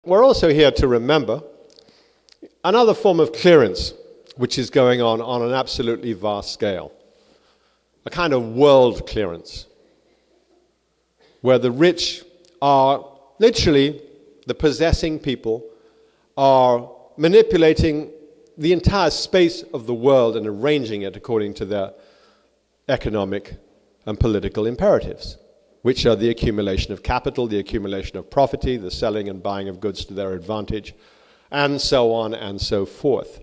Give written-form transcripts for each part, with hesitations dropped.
we're also here to remember another form of clearance which is going on an absolutely vast scale. A kind of world clearance, where the rich are literally, the possessing people are manipulating the entire space of the world and arranging it according to their economic and political imperatives, which are the accumulation of capital, the accumulation of property, the selling and buying of goods to their advantage, and so on and so forth.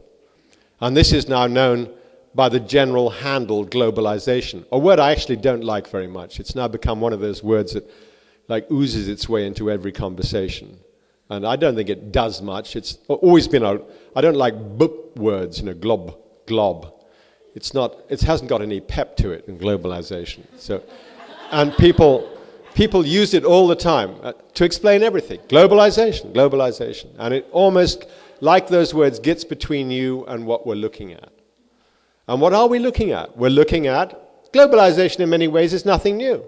And this is now known by the general handle globalization, a word I actually don't like very much. It's now become one of those words that like oozes its way into every conversation. And I don't think it does much. It's always been I don't like boop words, glob. It hasn't got any pep to it in globalization. So, and people use it all the time to explain everything. Globalization. And it almost, like those words, gets between you and what we're looking at. And what are we looking at? We're looking at globalization in many ways is nothing new.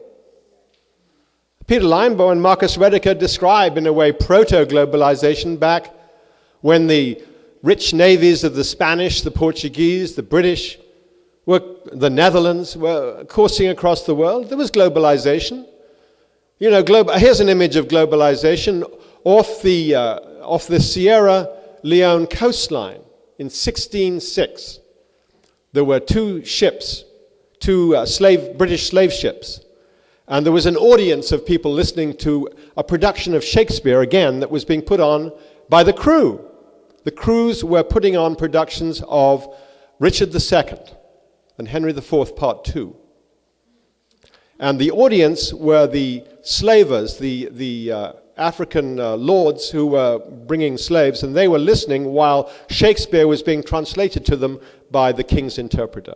Peter Linebaugh and Marcus Rediker describe, in a way, proto-globalization back when the rich navies of the Spanish, the Portuguese, the British, the Netherlands were coursing across the world. There was globalization. You know, here's an image of globalization off the Sierra Leone coastline in 1606. There were two British slave ships. And there was an audience of people listening to a production of Shakespeare, again, that was being put on by the crew. The crews were putting on productions of Richard II and Henry IV, Part 2. And the audience were the slavers, the African lords who were bringing slaves, and they were listening while Shakespeare was being translated to them by the king's interpreter.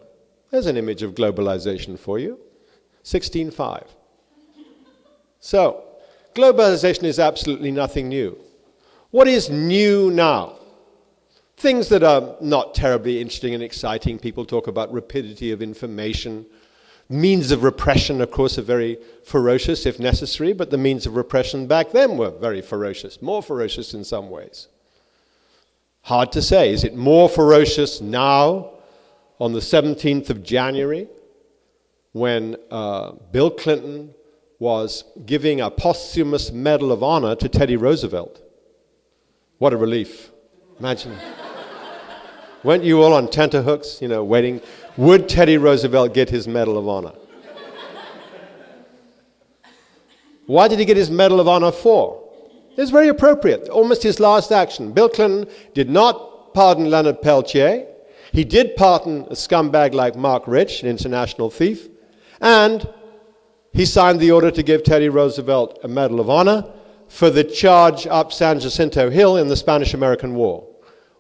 There's an image of globalization for you. 1605. So, globalization is absolutely nothing new. What is new now? Things that are not terribly interesting and exciting. People talk about rapidity of information. Means of repression, of course, are very ferocious if necessary, but the means of repression back then were very ferocious, more ferocious in some ways. Hard to say. Is it more ferocious now, on the 17th of January, when Bill Clinton was giving a posthumous Medal of Honor to Teddy Roosevelt? What a relief. Imagine. Weren't you all on tenterhooks, waiting? Would Teddy Roosevelt get his Medal of Honor? Why did he get his Medal of Honor for? It was very appropriate, almost his last action. Bill Clinton did not pardon Leonard Peltier. He did pardon a scumbag like Mark Rich, an international thief, and he signed the order to give Teddy Roosevelt a Medal of Honor for the charge up San Jacinto Hill in the Spanish-American War.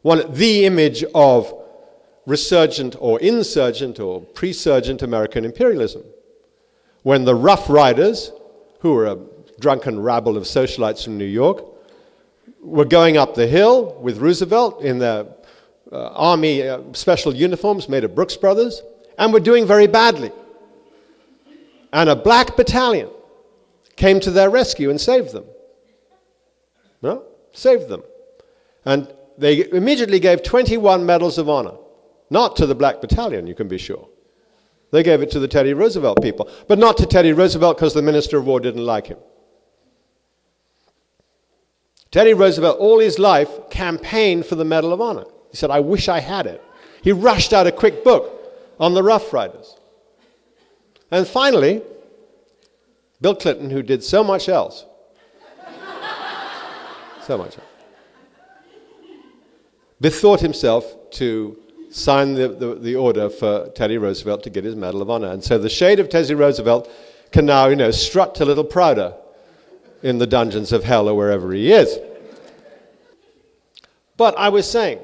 The image of resurgent or insurgent or presurgent American imperialism. When the Rough Riders, who were a drunken rabble of socialites from New York, were going up the hill with Roosevelt in their army special uniforms made of Brooks Brothers, and were doing very badly. And a black battalion came to their rescue and saved them. No? Saved them. And they immediately gave 21 medals of honor. Not to the black battalion, you can be sure. They gave it to the Teddy Roosevelt people. But not to Teddy Roosevelt because the Minister of War didn't like him. Teddy Roosevelt, all his life, campaigned for the Medal of Honor. He said, I wish I had it. He rushed out a quick book on the Rough Riders. And finally, Bill Clinton, who did so much else, bethought himself to sign the order for Teddy Roosevelt to get his Medal of Honor. And so the shade of Teddy Roosevelt can now, strut a little prouder in the dungeons of hell or wherever he is. But I was saying,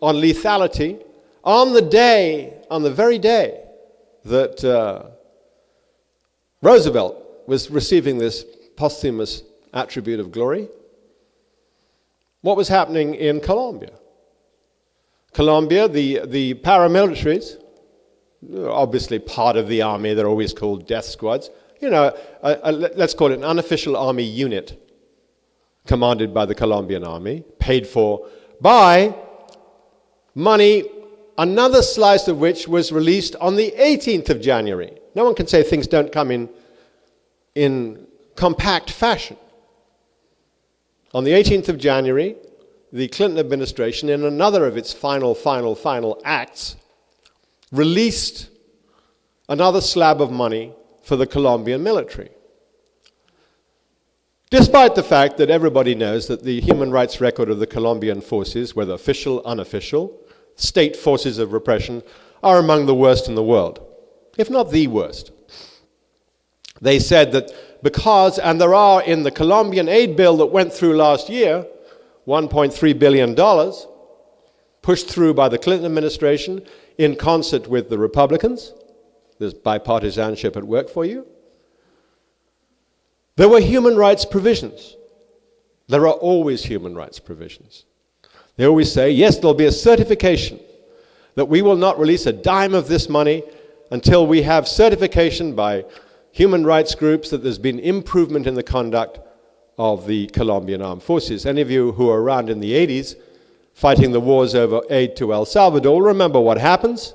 on lethality, on the very day that Roosevelt was receiving this posthumous attribute of glory, what was happening in Colombia? Colombia, the paramilitaries, obviously part of the army, they're always called death squads, let's call it an unofficial army unit, commanded by the Colombian army, paid for by money, another slice of which was released on the 18th of January. No one can say things don't come in compact fashion. On the 18th of January, the Clinton administration, in another of its final acts, released another slab of money for the Colombian military. Despite the fact that everybody knows that the human rights record of the Colombian forces, whether official, unofficial, state forces of repression, are among the worst in the world, if not the worst. They said that because, and there are in the Colombian aid bill that went through last year, $1.3 billion, pushed through by the Clinton administration in concert with the Republicans. There's bipartisanship at work for you. There were human rights provisions. There are always human rights provisions. They always say, yes, there'll be a certification that we will not release a dime of this money until we have certification by human rights groups that there's been improvement in the conduct of the Colombian armed forces. Any of you who were around in the 80s fighting the wars over aid to El Salvador, remember what happens.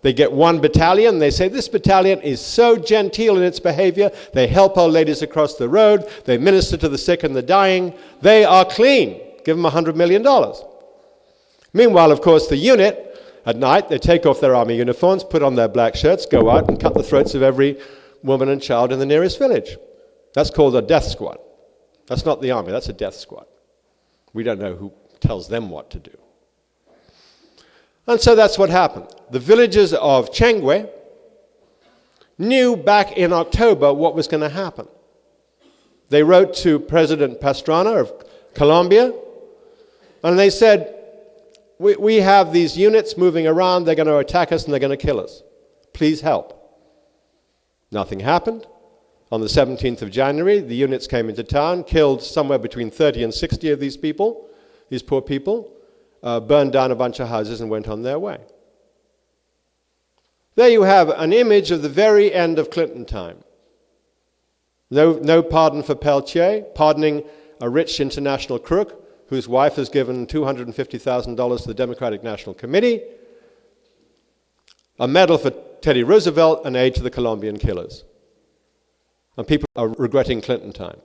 They get one battalion, they say, this battalion is so genteel in its behavior, they help our ladies across the road, they minister to the sick and the dying, they are clean. Give them $100 million. Meanwhile, of course, the unit, at night, they take off their army uniforms, put on their black shirts, go out and cut the throats of every woman and child in the nearest village. That's called a death squad. That's not the army, that's a death squad. We don't know who tells them what to do. And so that's what happened. The villagers of Chengue knew back in October what was going to happen. They wrote to President Pastrana of Colombia, and they said, we have these units moving around, they're going to attack us and they're going to kill us. Please help. Nothing happened. On the 17th of January, the units came into town, killed somewhere between 30 and 60 of these people, these poor people, burned down a bunch of houses and went on their way. There you have an image of the very end of Clinton time. No pardon for Peltier, pardoning a rich international crook whose wife has given $250,000 to the Democratic National Committee, a medal for Teddy Roosevelt, and aid to the Colombian killers. And people are regretting Clinton time.